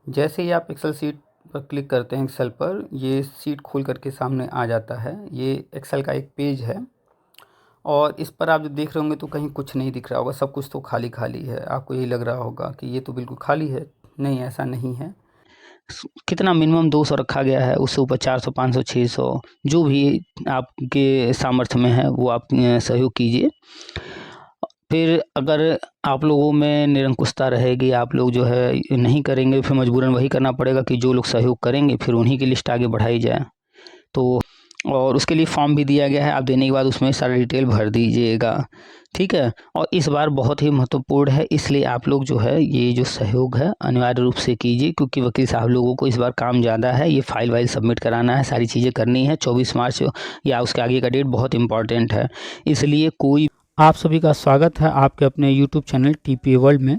जैसे ही आप Excel sheet पर क्लिक करते हैं एक्सेल पर, ये शीट खोल करके सामने आ जाता है। ये एक्सेल का एक पेज है और इस पर आप जब देख रहे होंगे तो कहीं कुछ नहीं दिख रहा होगा, सब कुछ तो खाली खाली है। आपको यही लग रहा होगा कि ये तो बिल्कुल खाली है। नहीं, ऐसा नहीं है। कितना मिनिमम 200 रखा गया है, उससे ऊपर 400, 500, 600 जो भी आपके सामर्थ्य में है वो आप सहयोग कीजिए। फिर अगर आप लोगों में निरंकुशता रहेगी, आप लोग जो है नहीं करेंगे, फिर मजबूरन वही करना पड़ेगा कि जो लोग सहयोग करेंगे फिर उन्हीं की लिस्ट आगे बढ़ाई जाए। तो और उसके लिए फॉर्म भी दिया गया है, आप देने के बाद उसमें सारा डिटेल भर दीजिएगा, ठीक है। और इस बार बहुत ही महत्वपूर्ण है, इसलिए आप लोग जो है ये जो सहयोग है अनिवार्य रूप से कीजिए, क्योंकि वकील साहब लोगों को इस बार काम ज़्यादा है। ये फाइल वाइल सबमिट कराना है, सारी चीज़ें करनी है। 24 मार्च या उसके आगे का डेट बहुत इंपॉर्टेंट है, इसलिए कोई आप सभी का स्वागत है आपके अपने YouTube चैनल TPA वर्ल्ड में।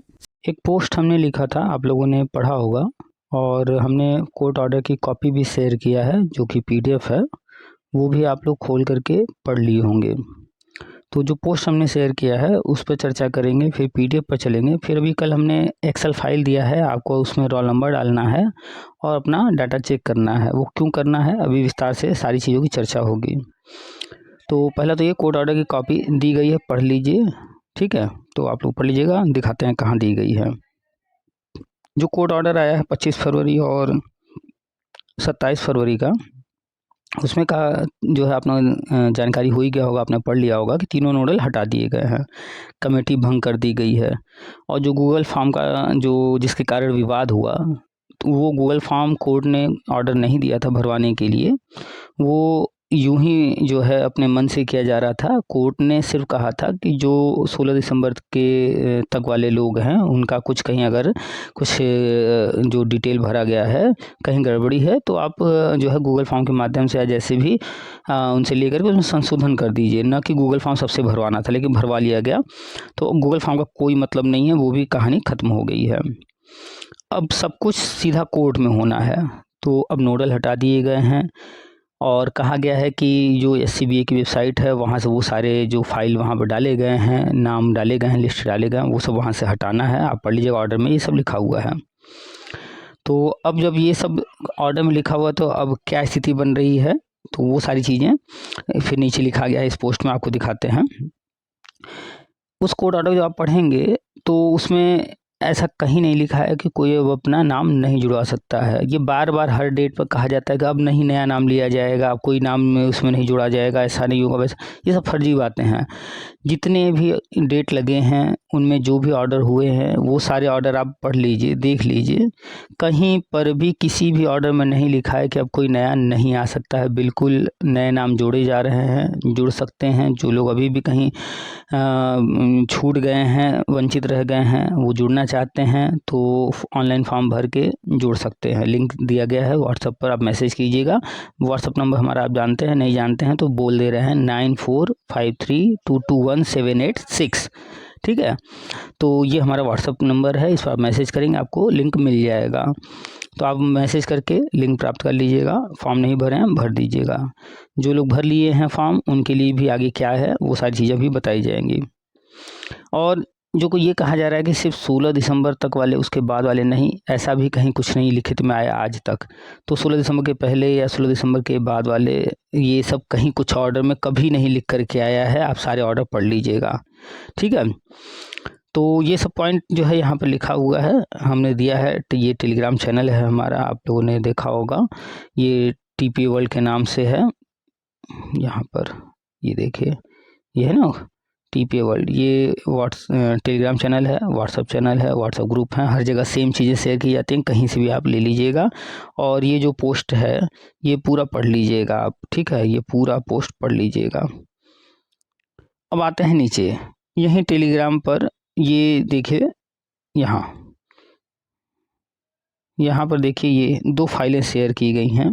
एक पोस्ट हमने लिखा था, आप लोगों ने पढ़ा होगा, और हमने कोर्ट ऑर्डर की कॉपी भी शेयर किया है जो कि PDF है, वो भी आप लोग खोल करके पढ़ लिए होंगे। तो जो पोस्ट हमने शेयर किया है उस पर चर्चा करेंगे, फिर PDF पर चलेंगे। फिर अभी कल हमने एक्सेल फाइल दिया है आपको, उसमें रोल नंबर डालना है और अपना डाटा चेक करना है। वो क्यों करना है अभी विस्तार से सारी चीज़ों की चर्चा होगी। तो पहला तो ये कोर्ट ऑर्डर की कॉपी दी गई है, पढ़ लीजिए, ठीक है। तो आप लोग पढ़ लीजिएगा, दिखाते हैं कहाँ दी गई है। जो कोर्ट ऑर्डर आया है 25 फरवरी और 27 फरवरी का, उसमें कहा जो है अपना जानकारी हो ही गया होगा, आपने पढ़ लिया होगा कि तीनों नोडल हटा दिए गए हैं, कमेटी भंग कर दी गई है। और जो गूगल फॉर्म का जो जिसके कारण विवाद हुआ, तो वो गूगल फॉर्म कोर्ट ने ऑर्डर नहीं दिया था भरवाने के लिए, वो यूं ही जो है अपने मन से किया जा रहा था। कोर्ट ने सिर्फ कहा था कि जो 16 दिसंबर के तक वाले लोग हैं उनका कुछ कहीं अगर कुछ जो डिटेल भरा गया है कहीं गड़बड़ी है तो आप जो है गूगल फॉर्म के माध्यम से या जैसे भी उनसे लेकर के उसमें संशोधन कर दीजिए। न कि गूगल फॉर्म सबसे भरवाना था, लेकिन भरवा लिया गया, तो गूगल फॉर्म का कोई मतलब नहीं है, वो भी कहानी ख़त्म हो गई है। अब सब कुछ सीधा कोर्ट में होना है। तो अब नोडल हटा दिए गए हैं और कहा गया है कि जो SCBA की वेबसाइट है वहाँ से वो सारे जो फाइल वहाँ पर डाले गए हैं, नाम डाले गए हैं, लिस्ट डाले गए हैं, वो सब वहाँ से हटाना है। आप पढ़ लीजिएगा, ऑर्डर में ये सब लिखा हुआ है। तो अब जब ये सब ऑर्डर में लिखा हुआ तो अब क्या स्थिति बन रही है, तो वो सारी चीज़ें फिर नीचे लिखा गया है, इस पोस्ट में आपको दिखाते हैं। उस कोर्ट ऑर्डर जो आप पढ़ेंगे तो उसमें ऐसा कहीं नहीं लिखा है कि कोई अब अपना नाम नहीं जुड़वा सकता है। ये बार बार हर डेट पर कहा जाता है कि अब नहीं नया नाम लिया जाएगा, अब कोई नाम उसमें नहीं जोड़ा जाएगा, ऐसा नहीं होगा, वैसा। ये सब फर्जी बातें हैं। जितने भी डेट लगे हैं उनमें जो भी ऑर्डर हुए हैं वो सारे ऑर्डर आप पढ़ लीजिए, देख लीजिए। कहीं पर भी किसी भी ऑर्डर में नहीं लिखा है कि अब कोई नया नहीं आ सकता है। बिल्कुल नए नाम जोड़े जा रहे हैं, जुड़ सकते हैं। जो लोग अभी भी कहीं छूट गए हैं, वंचित रह गए हैं, वो जुड़ना चाहते हैं तो ऑनलाइन फॉर्म भर के जुड़ सकते हैं। लिंक दिया गया है, व्हाट्सएप पर आप मैसेज कीजिएगा। व्हाट्सएप नंबर हमारा आप जानते हैं, नहीं जानते हैं तो बोल दे रहे हैं, 9453221786, ठीक है। तो ये हमारा व्हाट्सएप नंबर है, इस पर आप मैसेज करेंगे आपको लिंक मिल जाएगा। तो आप मैसेज करके लिंक प्राप्त कर लीजिएगा। फॉर्म नहीं भरे हैं भर दीजिएगा। जो लोग भर लिए हैं फॉर्म उनके लिए भी आगे क्या है वो सारी चीज़ें भी बताई जाएंगी। और जो को ये कहा जा रहा है कि सिर्फ 16 दिसंबर तक वाले, उसके बाद वाले नहीं, ऐसा भी कहीं कुछ नहीं लिखित में आया आज तक। तो 16 दिसंबर के पहले या 16 दिसंबर के बाद वाले, ये सब कहीं कुछ ऑर्डर में कभी नहीं लिख करके आया है। आप सारे ऑर्डर पढ़ लीजिएगा, ठीक है। तो ये सब पॉइंट जो है यहाँ पर लिखा हुआ है, हमने दिया है। ये टेलीग्राम चैनल है हमारा, आप लोगों ने देखा होगा, ये TPA वर्ल्ड के नाम से है। यहाँ पर ये देखिए, ये है ना TPA वर्ल्ड, ये टेलीग्राम चैनल है, व्हाट्सअप चैनल है, व्हाट्सअप ग्रुप है, हर जगह सेम चीज़ें शेयर की जाती हैं, कहीं से भी आप ले लीजिएगा। और ये जो पोस्ट है ये पूरा पढ़ लीजिएगा आप, ठीक है, ये पूरा पोस्ट पढ़ लीजिएगा। अब आते हैं नीचे, यहीं टेलीग्राम पर ये देखिए, यहाँ पर देखिए ये 2 फाइलें शेयर की गई हैं।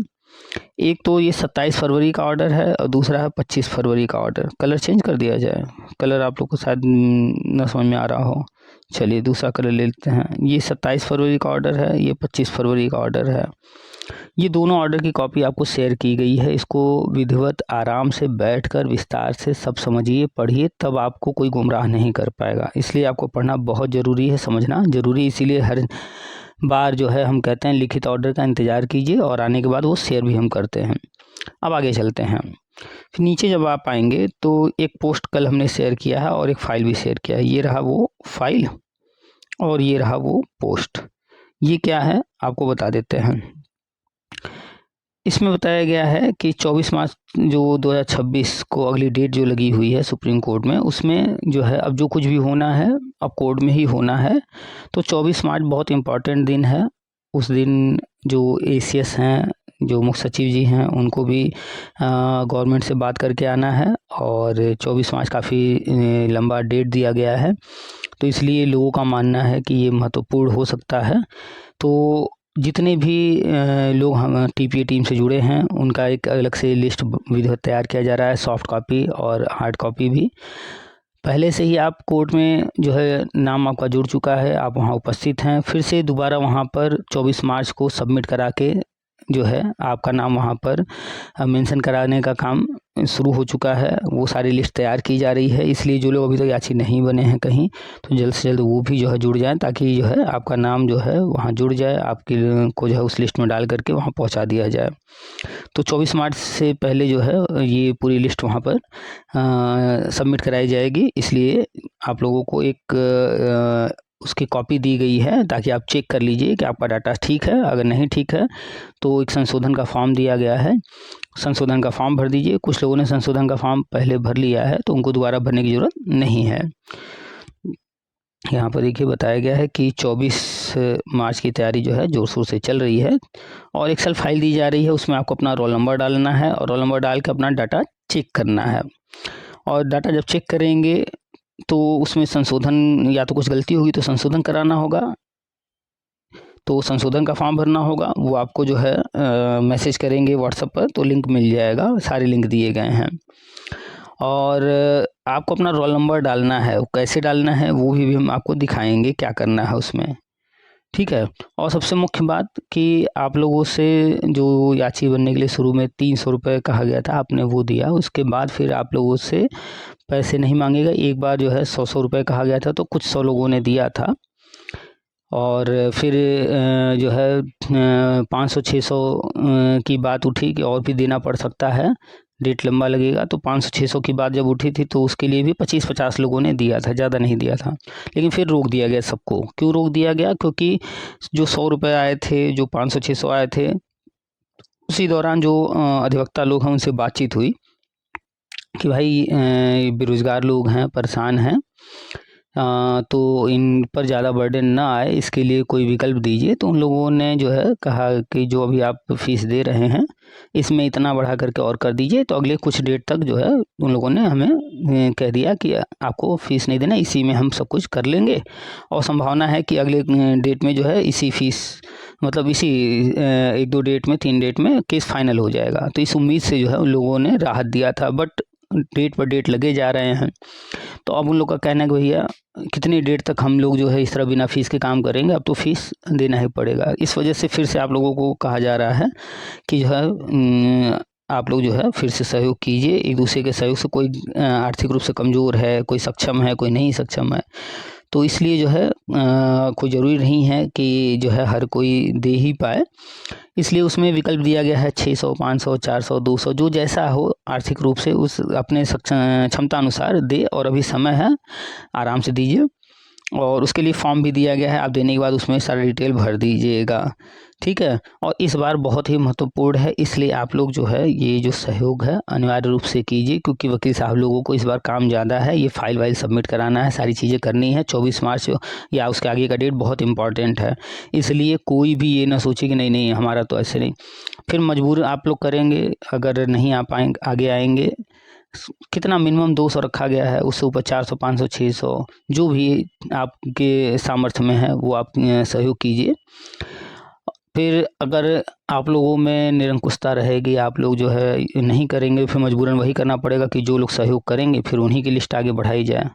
एक तो ये 27 फरवरी का ऑर्डर है और दूसरा है 25 फरवरी का ऑर्डर। कलर चेंज कर दिया जाए, कलर आप लोग को शायद न समझ में आ रहा हो। चलिए दूसरा कलर ले लेते हैं। ये 27 फरवरी का ऑर्डर है, ये 25 फरवरी का ऑर्डर है। ये दोनों ऑर्डर की कॉपी आपको शेयर की गई है। इसको विधिवत आराम से बैठकर विस्तार से सब समझिए, पढ़िए, तब आपको कोई गुमराह नहीं कर पाएगा। इसलिए आपको पढ़ना बहुत ज़रूरी है, समझना ज़रूरी, इसीलिए हर बार जो है हम कहते हैं लिखित ऑर्डर का इंतज़ार कीजिए, और आने के बाद वो शेयर भी हम करते हैं। अब आगे चलते हैं। फिर नीचे जब आप आएंगे तो एक पोस्ट कल हमने शेयर किया है और एक फ़ाइल भी शेयर किया है। ये रहा वो फाइल और ये रहा वो पोस्ट। ये क्या है आपको बता देते हैं। इसमें बताया गया है कि 24 मार्च जो 2026 को अगली डेट जो लगी हुई है सुप्रीम कोर्ट में, उसमें जो है अब जो कुछ भी होना है अब कोर्ट में ही होना है। तो 24 मार्च बहुत इम्पॉर्टेंट दिन है। उस दिन जो एसीएस हैं, जो मुख्य सचिव जी हैं, उनको भी गवर्नमेंट से बात करके आना है, और 24 मार्च काफ़ी लंबा डेट दिया गया है। तो इसलिए लोगों का मानना है कि ये महत्वपूर्ण हो सकता है। तो जितने भी लोग हम टीपीए टीम से जुड़े हैं उनका एक अलग से लिस्ट विधिवत तैयार किया जा रहा है, सॉफ्ट कॉपी और हार्ड कॉपी भी। पहले से ही आप कोर्ट में जो है नाम आपका जुड़ चुका है, आप वहाँ उपस्थित हैं, फिर से दोबारा वहाँ पर 24 मार्च को सबमिट करा के जो है आपका नाम वहाँ पर मेंशन कराने का काम शुरू हो चुका है। वो सारी लिस्ट तैयार की जा रही है। इसलिए जो लोग अभी तक याची नहीं बने हैं कहीं, तो जल्द से जल्द वो भी जो है जुड़ जाएं, ताकि जो है आपका नाम जो है वहाँ जुड़ जाए, आपके को जो है उस लिस्ट में डाल करके वहाँ पहुँचा दिया जाए। तो 24 मार्च से पहले जो है ये पूरी लिस्ट वहाँ पर सबमिट कराई जाएगी। इसलिए आप लोगों को एक उसकी कॉपी दी गई है, ताकि आप चेक कर लीजिए कि आपका डाटा ठीक है। अगर नहीं ठीक है तो एक संशोधन का फॉर्म दिया गया है, संशोधन का फॉर्म भर दीजिए। कुछ लोगों ने संशोधन का फॉर्म पहले भर लिया है, तो उनको दोबारा भरने की ज़रूरत नहीं है। यहाँ पर देखिए बताया गया है कि 24 मार्च की तैयारी जो है ज़ोर शोर से चल रही है, और एक्सेल फाइल दी जा रही है। उसमें आपको अपना रोल नंबर डालना है, और रोल नंबर डाल के अपना डाटा चेक करना है। और डाटा जब चेक करेंगे तो उसमें संशोधन, या तो कुछ गलती होगी तो संशोधन कराना होगा, तो संशोधन का फॉर्म भरना होगा। वो आपको जो है मैसेज करेंगे व्हाट्सएप पर, तो लिंक मिल जाएगा, सारे लिंक दिए गए हैं। और आपको अपना रोल नंबर डालना है, वो कैसे डालना है वो भी हम आपको दिखाएंगे क्या करना है उसमें, ठीक है। और सबसे मुख्य बात कि आप लोगों से जो याची बनने के लिए शुरू में 300 रुपये कहा गया था, आपने वो दिया। उसके बाद फिर आप लोगों से पैसे नहीं मांगेगा। एक बार जो है 100 रुपये कहा गया था, तो कुछ 100 लोगों ने दिया था, और फिर जो है 500-600 की बात उठी कि और भी देना पड़ सकता है, डेट लंबा लगेगा। तो 500-600 की बात जब उठी थी, तो उसके लिए भी 25-50 लोगों ने दिया था, ज़्यादा नहीं दिया था। लेकिन फिर रोक दिया गया सबको। क्यों रोक दिया गया? क्योंकि जो 100 रुपये आए थे, जो 500-600 आए थे, उसी दौरान जो अधिवक्ता लोग हैं उनसे बातचीत हुई कि भाई बेरोज़गार लोग हैं, परेशान हैं, तो इन पर ज़्यादा बर्डन ना आए, इसके लिए कोई विकल्प दीजिए। तो उन लोगों ने जो है कहा कि जो अभी आप फ़ीस दे रहे हैं, इसमें इतना बढ़ा करके और कर दीजिए। तो अगले कुछ डेट तक जो है उन लोगों ने हमें कह दिया कि आपको फ़ीस नहीं देना, इसी में हम सब कुछ कर लेंगे, और संभावना है कि अगले डेट में जो है इसी फ़ीस, मतलब इसी 1-2 डेट में, 3 डेट में केस फाइनल हो जाएगा। तो इस उम्मीद से जो है उन लोगों ने राहत दिया था, बट डेट पर डेट लगे जा रहे हैं। तो अब उन लोग का कहना है कि भैया कितनी डेट तक हम लोग जो है इस तरह बिना फ़ीस के काम करेंगे, अब तो फ़ीस देना ही पड़ेगा। इस वजह से फिर से आप लोगों को कहा जा रहा है कि जो है आप लोग जो है फिर से सहयोग कीजिए। एक दूसरे के सहयोग से, कोई आर्थिक रूप से कमज़ोर है, कोई सक्षम है, कोई नहीं सक्षम है, तो इसलिए जो है कोई ज़रूरी नहीं है कि जो है हर कोई दे ही पाए। इसलिए उसमें विकल्प दिया गया है 600, 500, 400, 200, जो जैसा हो आर्थिक रूप से उस अपने क्षमता अनुसार दे, और अभी समय है, आराम से दीजिए। और उसके लिए फॉर्म भी दिया गया है, आप देने के बाद उसमें सारा डिटेल भर दीजिएगा, ठीक है। और इस बार बहुत ही महत्वपूर्ण है, इसलिए आप लोग जो है ये जो सहयोग है अनिवार्य रूप से कीजिए, क्योंकि वकील साहब लोगों को इस बार काम ज़्यादा है। ये फाइल वाइल सबमिट कराना है, सारी चीज़ें करनी है। 24 मार्च या उसके आगे का डेट बहुत इंपॉर्टेंट है, इसलिए कोई भी ये ना सोचे कि नहीं नहीं हमारा तो ऐसे नहीं, फिर मजबूर आप लोग करेंगे। अगर नहीं आ पाएंगे, आगे आएंगे, कितना मिनिमम 200 रखा गया है, उससे ऊपर 400, 500, 600 जो भी आपके सामर्थ्य में है वो आप सहयोग कीजिए। फिर अगर आप लोगों में निरंकुशता रहेगी, आप लोग जो है नहीं करेंगे, फिर मजबूरन वही करना पड़ेगा कि जो लोग सहयोग करेंगे फिर उन्हीं की लिस्ट आगे बढ़ाई जाए।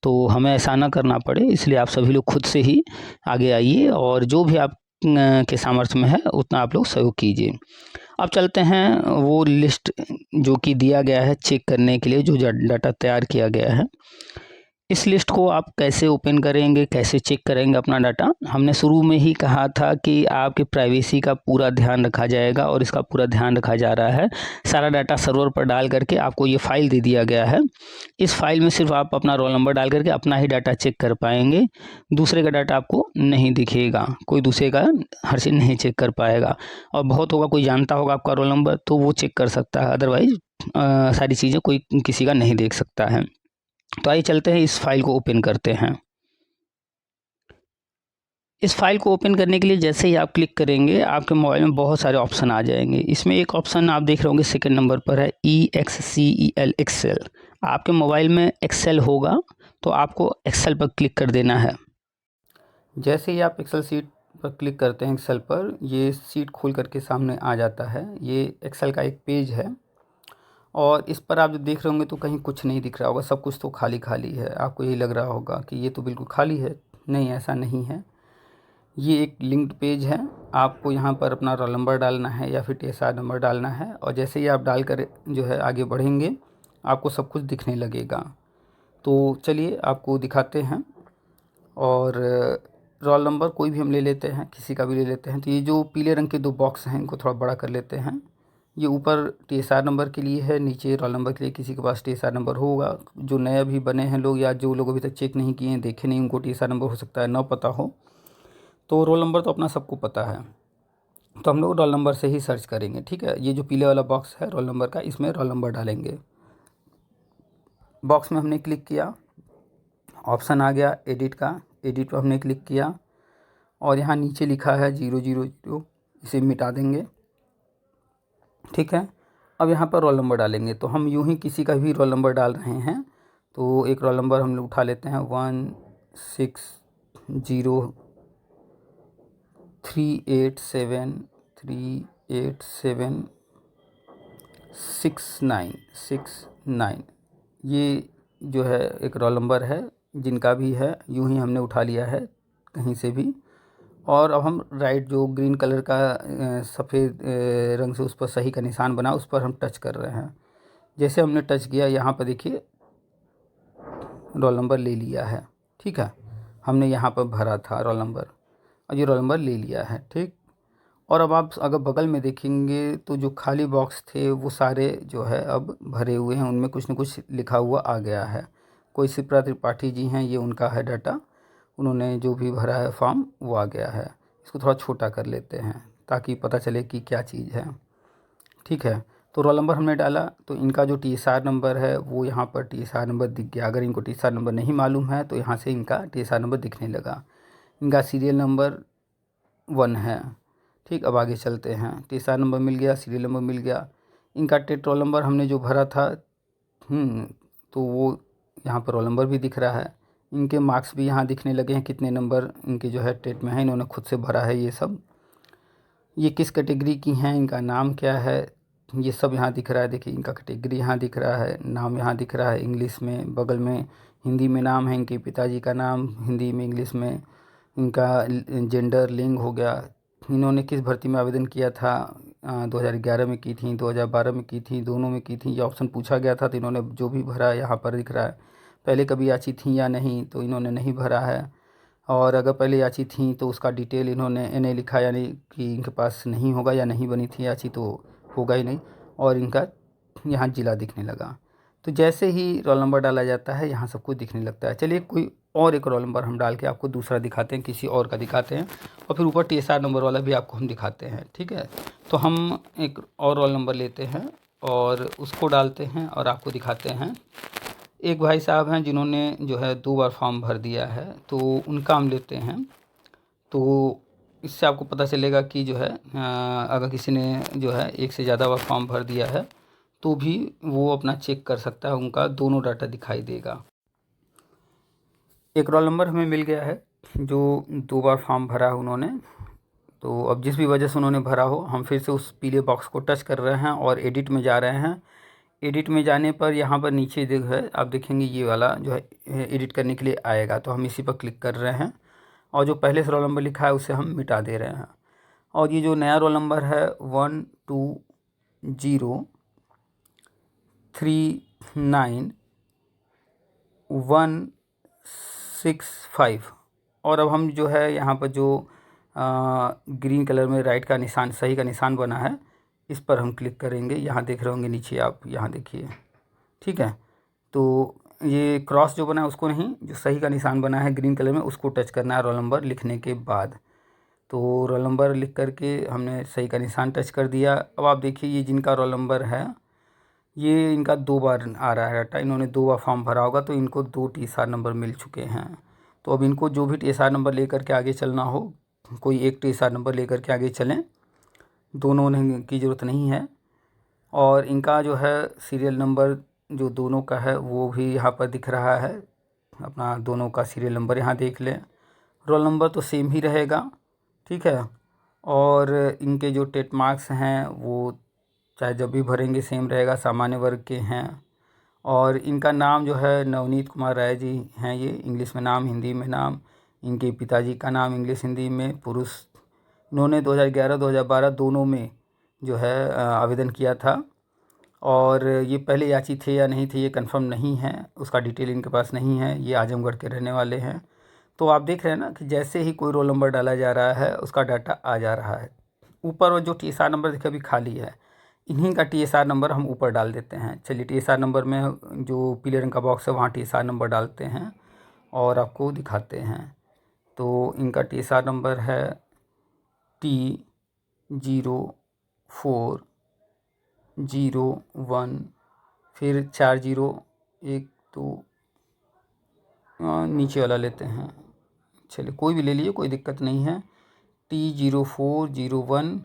तो हमें ऐसा ना करना पड़े, इसलिए आप सभी लोग खुद से ही आगे आइए, और जो भी आप के सामर्थ्य में है उतना आप लोग सहयोग कीजिए। अब चलते हैं वो लिस्ट जो कि दिया गया है चेक करने के लिए, जो डाटा तैयार किया गया है। इस लिस्ट को आप कैसे ओपन करेंगे, कैसे चेक करेंगे अपना डाटा? हमने शुरू में ही कहा था कि आपकी प्राइवेसी का पूरा ध्यान रखा जाएगा और इसका पूरा ध्यान रखा जा रहा है। सारा डाटा सर्वर पर डाल करके आपको ये फाइल दे दिया गया है। इस फाइल में सिर्फ आप अपना रोल नंबर डाल करके अपना ही डाटा चेक कर पाएंगे, दूसरे का डाटा आपको नहीं दिखेगा, कोई दूसरे का हर चीज़ नहीं चेक कर पाएगा। और बहुत होगा कोई जानता होगा आपका रोल नंबर तो वो चेक कर सकता है, अदरवाइज सारी चीज़ें कोई किसी का नहीं देख सकता है। तो आइए चलते हैं, इस फाइल को ओपन करते हैं। इस फाइल को ओपन करने के लिए जैसे ही आप क्लिक करेंगे आपके मोबाइल में बहुत सारे ऑप्शन आ जाएंगे। इसमें एक ऑप्शन आप देख रहे होंगे सेकंड नंबर पर है EXCEL एक्सेल। आपके मोबाइल में एक्सेल होगा तो आपको एक्सेल पर क्लिक कर देना है। जैसे ही आप एक्सेल सीट पर क्लिक करते हैं एक्सेल पर, ये सीट खोल करके सामने आ जाता है। ये एक्सेल का एक पेज है और इस पर आप जो देख रहे होंगे तो कहीं कुछ नहीं दिख रहा होगा, सब कुछ तो खाली खाली है। आपको यही लग रहा होगा कि ये तो बिल्कुल खाली है। नहीं, ऐसा नहीं है। ये एक लिंक्ड पेज है। आपको यहाँ पर अपना रोल नंबर डालना है या फिर TSR नंबर डालना है और जैसे ही आप डाल कर जो है आगे बढ़ेंगे आपको सब कुछ दिखने लगेगा। तो चलिए आपको दिखाते हैं। और रोल नंबर कोई भी हम ले लेते हैं, किसी का भी ले लेते हैं। तो ये जो पीले रंग के दो बॉक्स हैं इनको थोड़ा बड़ा कर लेते हैं। ये ऊपर TSR नंबर के लिए है, नीचे रोल नंबर के लिए। किसी के पास TSR नंबर होगा, जो नए अभी बने हैं लोग या जो लोग अभी तक चेक नहीं किए हैं, देखे नहीं, उनको TSR नंबर हो सकता है ना पता हो। तो रोल नंबर तो अपना सबको पता है, तो हम लोग रोल नंबर से ही सर्च करेंगे। ठीक है, ये जो पीले वाला बॉक्स है रोल नंबर का, इसमें रोल नंबर डालेंगे। बॉक्स में हमने क्लिक किया, ऑप्शन आ गया एडिट का। एडिट पर हमने क्लिक किया और यहाँ नीचे लिखा है 000, इसे मिटा देंगे। ठीक है, अब यहाँ पर रोल नंबर डालेंगे। तो हम यूं ही किसी का भी रोल नंबर डाल रहे हैं। तो एक रोल नंबर हम लोग उठा लेते हैं 16038738769। ये जो है एक रोल नंबर है, जिनका भी है यूं ही हमने उठा लिया है कहीं से भी। और अब हम राइट जो ग्रीन कलर का सफ़ेद रंग से उस पर सही का निशान बना, उस पर हम टच कर रहे हैं। जैसे हमने टच किया यहाँ पर देखिए रोल नंबर ले लिया है। ठीक है, हमने यहाँ पर भरा था रोल नंबर और ये रोल नंबर ले लिया है। ठीक, और अब आप अगर बगल में देखेंगे तो जो खाली बॉक्स थे वो सारे जो है अब भरे हुए हैं, उनमें कुछ न कुछ लिखा हुआ आ गया है। कोई शिप्रा त्रिपाठी जी हैं, ये उनका है डाटा, उन्होंने जो भी भरा है फॉर्म वो आ गया है। इसको थोड़ा छोटा कर लेते हैं ताकि पता चले कि क्या चीज़ है। ठीक है, तो रोल नंबर हमने डाला तो इनका जो TSR नंबर है वो यहाँ पर TSR नंबर दिख गया। अगर इनको TSR नंबर नहीं मालूम है तो यहाँ से इनका TSR नंबर दिखने लगा। इनका सीरियल नंबर 1 है। ठीक, अब आगे चलते हैं। TSR नंबर मिल गया, सीरियल नंबर मिल गया। इनका टेट रोल नंबर हमने जो भरा था तो वो यहाँ पर रोल नंबर भी दिख रहा है। इनके मार्क्स भी यहाँ दिखने लगे हैं, कितने नंबर इनके जो है टेट में है, इन्होंने खुद से भरा है ये सब। ये किस कैटेगरी की हैं, इनका नाम क्या है, ये सब यहाँ दिख रहा है। देखिए इनका कैटेगरी यहाँ दिख रहा है, नाम यहाँ दिख रहा है इंग्लिश में, बगल में हिंदी में नाम है, इनके पिताजी का नाम हिंदी में, इंग्लिश में, इनका जेंडर लिंग हो गया, इन्होंने किस भर्ती में आवेदन किया था, 2011 में की थी, 2012 में की थी, दोनों में की थी। ये ऑप्शन पूछा गया था तो इन्होंने जो भी भरा यहाँ पर दिख रहा है। पहले कभी याची थी या नहीं तो इन्होंने नहीं भरा है, और अगर पहले याची थी तो उसका डिटेल इन्होंने NA लिखा, यानी कि इनके पास नहीं होगा या नहीं बनी थी याची तो होगा ही नहीं। और इनका यहाँ ज़िला दिखने लगा। तो जैसे ही रोल नंबर डाला जाता है यहाँ सब कुछ दिखने लगता है। चलिए कोई और एक रोल नंबर हम डाल के आपको दूसरा दिखाते हैं, किसी और का दिखाते हैं, और फिर ऊपर TSR नंबर वाला भी आपको हम दिखाते हैं। ठीक है, तो हम एक और रोल नंबर लेते हैं और उसको डालते हैं और आपको दिखाते हैं। एक भाई साहब हैं जिन्होंने जो है 2 बार फॉर्म भर दिया है, तो उनका हम लेते हैं। तो इससे आपको पता चलेगा कि जो है अगर किसी ने जो है एक से ज़्यादा बार फॉर्म भर दिया है तो भी वो अपना चेक कर सकता है, उनका दोनों डाटा दिखाई देगा। एक रोल नंबर हमें मिल गया है जो 2 बार फॉर्म भरा है उन्होंने। तो अब जिस भी वजह से उन्होंने भरा हो, हम फिर से उस पीले बॉक्स को टच कर रहे हैं और एडिट में जा रहे हैं। एडिट में जाने पर यहाँ पर नीचे जो है आप देखेंगे ये वाला जो है एडिट करने के लिए आएगा, तो हम इसी पर क्लिक कर रहे हैं और जो पहले से रोल नंबर लिखा है उसे हम मिटा दे रहे हैं। और ये जो नया रोल नंबर है 120391 65। और अब हम जो है यहाँ पर जो ग्रीन कलर में राइट का निशान, सही का निशान बना है, इस पर हम क्लिक करेंगे। यहाँ देख रहे होंगे नीचे आप, यहाँ देखिए, ठीक है। तो ये क्रॉस जो बना है उसको नहीं, जो सही का निशान बना है ग्रीन कलर में उसको टच करना है रोल नंबर लिखने के बाद। तो रोल नंबर लिख करके हमने सही का निशान टच कर दिया। अब आप देखिए ये जिनका रोल नंबर है, ये इनका 2 बार आ रहा है डाटा, इन्होंने 2 बार फॉर्म भरा होगा, तो इनको 2 TSR नंबर मिल चुके हैं। तो अब इनको जो भी TSR नंबर लेकर के आगे चलना हो, कोई एक TSR नंबर लेकर के आगे चलें, दोनों की ज़रूरत नहीं है। और इनका जो है सीरियल नंबर जो दोनों का है वो भी यहाँ पर दिख रहा है, अपना दोनों का सीरियल नंबर यहाँ देख लें। रोल नंबर तो सेम ही रहेगा, ठीक है। और इनके जो टेट मार्क्स हैं वो चाहे जब भी भरेंगे सेम रहेगा, सामान्य वर्ग के हैं। और इनका नाम जो है नवनीत कुमार राय जी हैं, ये इंग्लिश में नाम, हिंदी में नाम। इनके पिताजी का नाम इंग्लिश हिंदी में पुरुष। इन्होंने 2011-2012 दोनों में जो है आवेदन किया था। और ये पहले याची थे या नहीं थे ये कंफर्म नहीं है, उसका डिटेल इनके पास नहीं है। ये आजमगढ़ के रहने वाले हैं। तो आप देख रहे हैं ना कि जैसे ही कोई रोल नंबर डाला जा रहा है उसका डाटा आ जा रहा है। ऊपर वो जो TSR नंबर देखिए अभी खाली है, इन्हीं का TSR नंबर हम ऊपर डाल देते हैं। चलिए TSR नंबर में जो पीले रंग का बॉक्स है वहाँ TSR नंबर डालते हैं और आपको दिखाते हैं। तो इनका TSR नंबर है T0401, फिर 4 0 1 2, नीचे वाला लेते हैं, चलिए कोई भी ले लीजिए, कोई दिक्कत नहीं है। T0401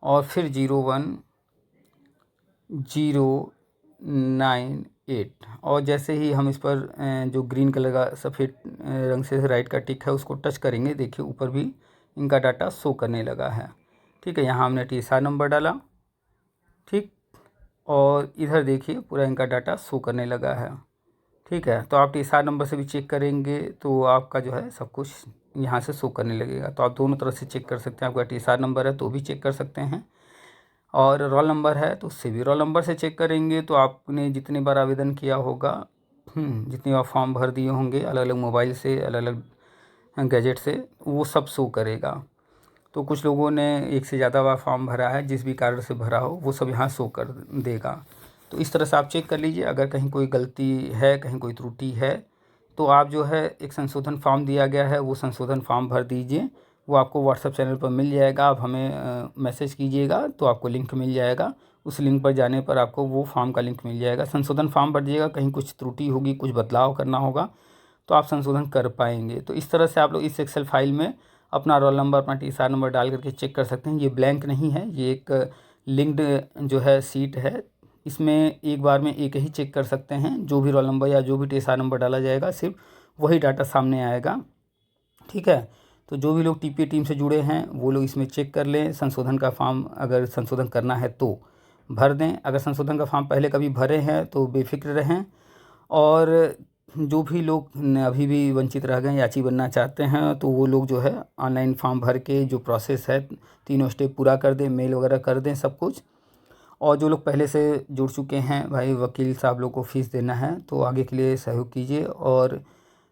और फिर 01098। और जैसे ही हम इस पर जो ग्रीन कलर का सफ़ेद रंग से राइट का टिक है उसको टच करेंगे, देखिए ऊपर भी इनका डाटा शो करने लगा है, ठीक है। यहाँ हमने TSR नंबर डाला, ठीक, और इधर देखिए पूरा इनका डाटा शो करने लगा है, ठीक है। तो आप TSR नंबर से भी चेक करेंगे तो आपका जो है सब कुछ यहाँ से शो करने लगेगा। तो आप दोनों तरफ से चेक कर सकते हैं, आपका TSR नंबर है तो भी चेक कर सकते हैं, और रोल नंबर है तो उससे भी। रोल नंबर से चेक करेंगे तो आपने जितने बार आवेदन किया होगा, जितनी बार फॉर्म भर दिए होंगे अलग अलग मोबाइल से, अलग अलग गैजेट से, वो सब शो करेगा। तो कुछ लोगों ने एक से ज़्यादा बार फॉर्म भरा है, जिस भी कारण से भरा हो वो सब यहाँ शो कर देगा। तो इस तरह से आप चेक कर लीजिए। अगर कहीं कोई गलती है, कहीं कोई त्रुटि है, तो आप जो है एक संशोधन फॉर्म दिया गया है वो संशोधन फॉर्म भर दीजिए। वो आपको व्हाट्सएप चैनल पर मिल जाएगा। आप हमें मैसेज कीजिएगा तो आपको लिंक मिल जाएगा। उस लिंक पर जाने पर आपको वो फॉर्म का लिंक मिल जाएगा। संशोधन फॉर्म भर दीजिएगा, कहीं कुछ त्रुटि होगी, कुछ बदलाव करना होगा तो आप संशोधन कर पाएंगे। तो इस तरह से आप लोग इस एक्सेल फाइल में अपना रोल नंबर, अपना TSR नंबर डाल करके चेक कर सकते हैं। ये ब्लैंक नहीं है, ये एक लिंक्ड जो है सीट है। इसमें एक बार में एक ही चेक कर सकते हैं। जो भी रोल नंबर या जो भी TSR नंबर डाला जाएगा सिर्फ वही डाटा सामने आएगा, ठीक है। तो जो भी लोग TPA टीम से जुड़े हैं वो लोग इसमें चेक कर लें। संशोधन का फॉर्म अगर संशोधन करना है तो भर दें। अगर संशोधन का फॉर्म पहले कभी भरे हैं तो बेफिक्र रहें। और जो भी लोग अभी भी वंचित रह गए, याची बनना चाहते हैं, तो वो लोग जो है ऑनलाइन फॉर्म भर के जो प्रोसेस है 3 स्टेप पूरा कर दें, मेल वगैरह कर दें सब कुछ। और जो लोग पहले से जुड़ चुके हैं, भाई वकील साहब लोग को फ़ीस देना है तो आगे के लिए सहयोग कीजिए। और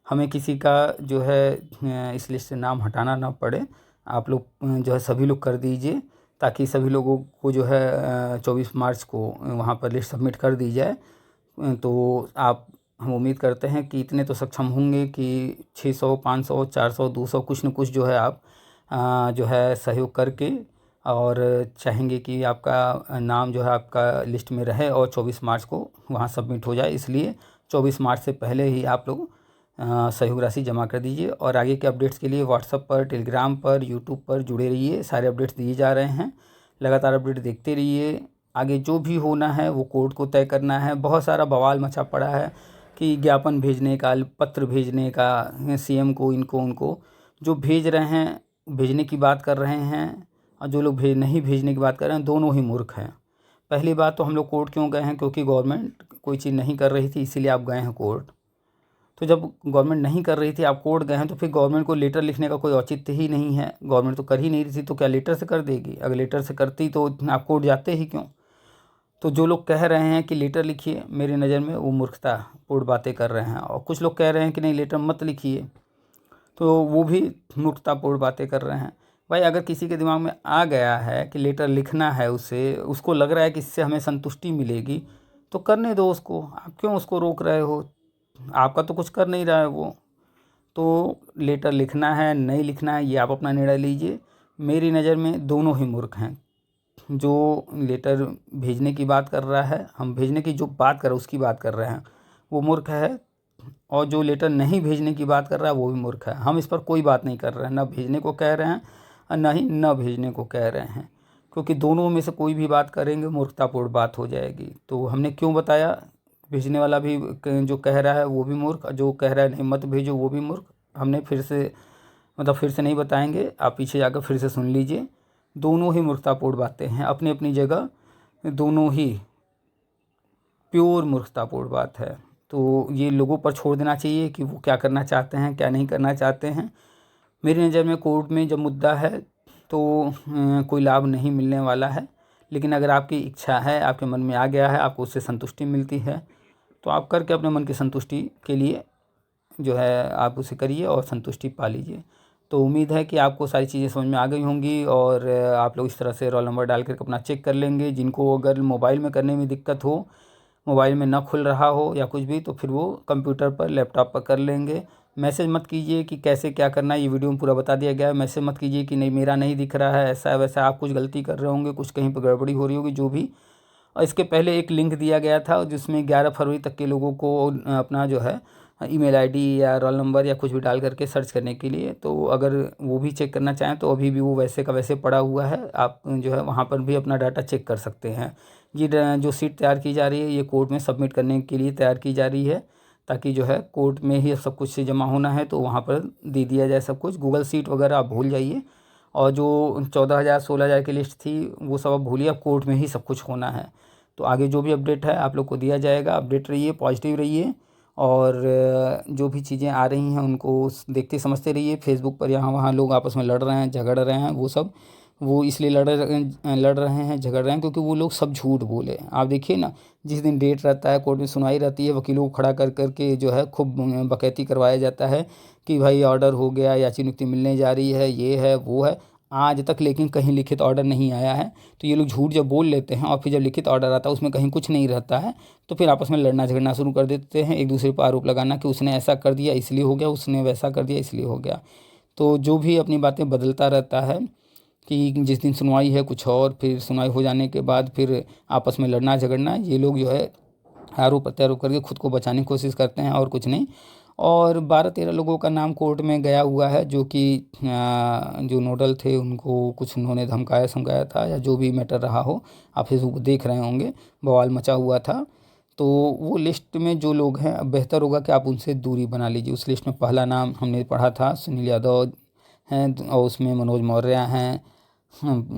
हमें किसी का जो है इस लिस्ट से नाम हटाना ना पड़े, आप लोग जो है सभी लोग कर दीजिए, ताकि सभी लोगों को जो है 24 मार्च को वहाँ पर लिस्ट सबमिट कर दी जाए। तो हम उम्मीद करते हैं कि इतने तो सक्षम होंगे कि 600, 500, 400, 200 कुछ न कुछ जो है आप जो है सहयोग करके, और चाहेंगे कि आपका नाम जो है आपका लिस्ट में रहे और 24 मार्च को वहाँ सबमिट हो जाए। इसलिए 24 मार्च से पहले ही आप लोग सहयोग राशि जमा कर दीजिए। और आगे के अपडेट्स के लिए व्हाट्सएप पर, टेलीग्राम पर, यूट्यूब पर जुड़े रहिए। सारे अपडेट्स दिए जा रहे हैं, लगातार अपडेट देखते रहिए। आगे जो भी होना है वो कोर्ट को तय करना है। बहुत सारा बवाल मचा पड़ा है कि ज्ञापन भेजने का, पत्र भेजने का, CM को, इनको उनको, जो भेज रहे हैं भेजने की बात कर रहे हैं, और जो लोग नहीं भेजने की बात कर रहे हैं, दोनों ही मूर्ख हैं। पहली बात तो हम लोग कोर्ट क्यों गए हैं? क्योंकि गवर्नमेंट कोई चीज़ नहीं कर रही थी, इसीलिए आप गए हैं कोर्ट। तो जब गवर्नमेंट नहीं कर रही थी, आप कोर्ट गए हैं, तो फिर गवर्नमेंट को लेटर लिखने का कोई औचित्य ही नहीं है। गवर्नमेंट तो कर ही नहीं रही थी, तो क्या लेटर से कर देगी? अगर लेटर से करती तो आप कोर्ट जाते ही क्यों? तो जो लोग कह रहे हैं कि लेटर लिखिए, मेरी नज़र में वो मूर्खतापूर्ण बातें कर रहे हैं, और कुछ लोग कह रहे हैं कि नहीं लेटर मत लिखिए, तो वो भी मूर्खतापूर्ण बातें कर रहे हैं। भाई अगर किसी के दिमाग में आ गया है कि लेटर लिखना है, उसे उसको लग रहा है कि इससे हमें संतुष्टि मिलेगी, तो करने दो उसको। आप क्यों उसको रोक रहे हो? आपका तो कुछ कर नहीं रहा है वो। तो लेटर लिखना है नहीं लिखना है ये आप अपना निर्णय लीजिए। मेरी नज़र में दोनों ही मूर्ख हैं। जो लेटर भेजने की बात कर रहा है, हम भेजने की जो बात कर रहे हैं उसकी बात कर रहे हैं, वो मूर्ख है, और जो लेटर नहीं भेजने की बात कर रहा है वो भी मूर्ख है। हम इस पर कोई बात नहीं कर रहे हैं, ना भेजने को कह रहे हैं और ना ही न भेजने को कह रहे हैं, क्योंकि दोनों में से कोई भी बात करेंगे मूर्खतापूर्ण बात हो जाएगी। तो हमने क्यों बताया, भेजने वाला भी जो कह रहा है वो भी मूर्ख, जो कह रहा है नहीं मत भेजो वो भी मूर्ख। हमने फिर से नहीं बताएंगे, आप पीछे जाकर फिर से सुन लीजिए। दोनों ही मूर्खतापूर्ण बातें हैं, अपनी अपनी जगह दोनों ही प्योर मूर्खतापूर्ण बात है। तो ये लोगों पर छोड़ देना चाहिए कि वो क्या करना चाहते हैं क्या नहीं करना चाहते हैं। मेरी नज़र में कोर्ट में जब मुद्दा है तो कोई लाभ नहीं मिलने वाला है, लेकिन अगर आपकी इच्छा है, आपके मन में आ गया है, आपको उससे संतुष्टि मिलती है, तो आप करके अपने मन की संतुष्टि के लिए जो है आप उसे करिए और संतुष्टि पा लीजिए। तो उम्मीद है कि आपको सारी चीज़ें समझ में आ गई होंगी, और आप लोग इस तरह से रोल नंबर डाल कर अपना चेक कर लेंगे। जिनको अगर मोबाइल में करने में दिक्कत हो, मोबाइल में ना खुल रहा हो या कुछ भी, तो फिर वो कंप्यूटर पर लैपटॉप पर कर लेंगे। मैसेज मत कीजिए कि कैसे क्या करना है, ये वीडियो में पूरा बता दिया गया है। मैसेज मत कीजिए कि नहीं मेरा नहीं दिख रहा है, ऐसा है वैसा। आप कुछ गलती कर रहे होंगे, कुछ कहीं पर गड़बड़ी हो रही होगी, जो भी। और इसके पहले एक लिंक दिया गया था जिसमें 11 फरवरी तक के लोगों को अपना जो है ईमेल आईडी या रोल नंबर या कुछ भी डाल करके सर्च करने के लिए, तो अगर वो भी चेक करना चाहें तो अभी भी वो वैसे का वैसे पड़ा हुआ है। आप जो है वहाँ पर भी अपना डाटा चेक कर सकते हैं। ये जो सीट तैयार की जा रही है ये कोर्ट में सबमिट करने के लिए तैयार की जा रही है, ताकि जो है कोर्ट में ही सब कुछ जमा होना है तो वहाँ पर दे दिया जाए सब कुछ। गूगल सीट वगैरह आप भूल जाइए, और जो 14,000 16,000 की लिस्ट थी वो सब अब भूलिए, अब कोर्ट में ही सब कुछ होना है। तो आगे जो भी अपडेट है आप लोग को दिया जाएगा। अपडेट रहिए, पॉजिटिव रहिए, और जो भी चीज़ें आ रही हैं उनको देखते समझते रहिए। फेसबुक पर यहाँ वहाँ लोग आपस में लड़ रहे हैं, झगड़ रहे हैं, वो इसलिए लड़ रहे हैं, झगड़ रहे हैं क्योंकि वो लोग सब झूठ बोले। आप देखिए ना, जिस दिन डेट रहता है, कोर्ट में सुनवाई रहती है, वकीलों को खड़ा कर करके जो है खूब बकैती करवाया जाता है कि भाई ऑर्डर हो गया, याची नियुक्ति मिलने जा रही है, ये है वो है। आज तक लेकिन कहीं लिखित ऑर्डर नहीं आया है। तो ये लोग झूठ जब बोल लेते हैं और फिर जब लिखित ऑर्डर आता है उसमें कहीं कुछ नहीं रहता है, तो फिर आपस में लड़ना झगड़ना शुरू कर देते हैं, एक दूसरे पर आरोप लगाना कि उसने ऐसा कर दिया इसलिए हो गया, उसने वैसा कर दिया इसलिए हो गया। तो जो भी अपनी बातें बदलता रहता है कि जिस दिन सुनवाई है कुछ और, फिर सुनवाई हो जाने के बाद फिर आपस में लड़ना झगड़ना, ये लोग जो है आरोप प्रत्यारोप करके खुद को बचाने की कोशिश करते हैं और कुछ नहीं। और 12-13 लोगों का नाम कोर्ट में गया हुआ है, जो कि जो नोडल थे उनको कुछ उन्होंने धमकाया समझाया था, या जो भी मैटर रहा हो, आप फेसबुक देख रहे होंगे, बवाल मचा हुआ था। तो वो लिस्ट में जो लोग हैं, अब बेहतर होगा कि आप उनसे दूरी बना लीजिए। उस लिस्ट में पहला नाम हमने पढ़ा था सुनील यादव हैं, और उसमें मनोज मौर्य हैं,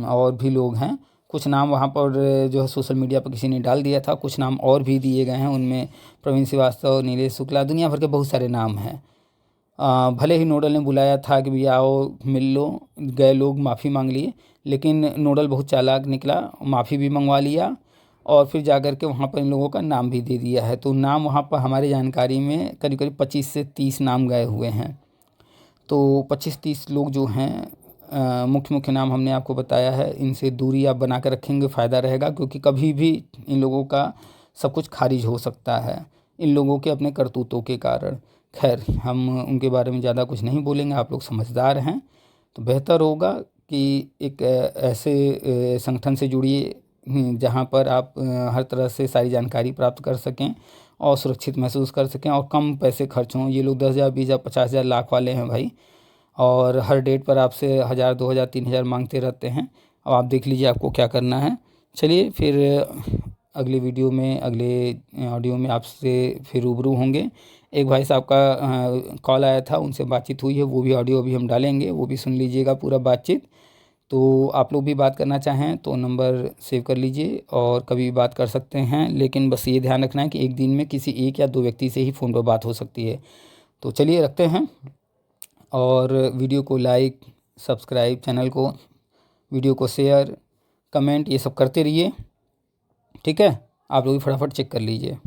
और भी लोग हैं। कुछ नाम वहाँ पर जो है सोशल मीडिया पर किसी ने डाल दिया था, कुछ नाम और भी दिए गए हैं, उनमें प्रवीण श्रीवास्तव, नीलेश शुक्ला, दुनिया भर के बहुत सारे नाम हैं। भले ही नोडल ने बुलाया था कि भैया आओ मिल लो, गए लोग माफ़ी मांग लिए, लेकिन नोडल बहुत चालाक निकला, माफ़ी भी मंगवा लिया और फिर जा कर के वहाँ पर इन लोगों का नाम भी दे दिया है। तो नाम वहाँ पर हमारी जानकारी में करीब करीब 25 से 30 नाम गए हुए हैं। तो 25-30 लोग जो हैं, मुख्य मुख्य नाम हमने आपको बताया है। इनसे दूरी आप बना कर रखेंगे फ़ायदा रहेगा, क्योंकि कभी भी इन लोगों का सब कुछ खारिज हो सकता है, इन लोगों के अपने करतूतों के कारण। खैर, हम उनके बारे में ज़्यादा कुछ नहीं बोलेंगे, आप लोग समझदार हैं। तो बेहतर होगा कि एक ऐसे संगठन से जुड़िए जहाँ पर आप हर तरह से सारी जानकारी प्राप्त कर सकें और सुरक्षित महसूस कर सकें, और कम पैसे खर्च हों। ये लोग 10,000 20,000 50,000 लाख वाले हैं भाई, और हर डेट पर आपसे 1,000 2,000 3,000 मांगते रहते हैं। अब आप देख लीजिए आपको क्या करना है। चलिए फिर अगले वीडियो में, अगले ऑडियो में आपसे फिर रूबरू होंगे। एक भाई साहब का कॉल आया था, उनसे बातचीत हुई है, वो भी ऑडियो अभी हम डालेंगे, वो भी सुन लीजिएगा पूरा बातचीत। तो आप लोग भी बात करना चाहें तो नंबर सेव कर लीजिए और कभी भी बात कर सकते हैं, लेकिन बस ये ध्यान रखना है कि एक दिन में किसी 1 या 2 व्यक्ति से ही फ़ोन पर बात हो सकती है। तो चलिए रखते हैं, और वीडियो को लाइक, सब्सक्राइब चैनल को, वीडियो को शेयर, कमेंट, ये सब करते रहिए। ठीक है, आप लोग भी फटाफट चेक कर लीजिए।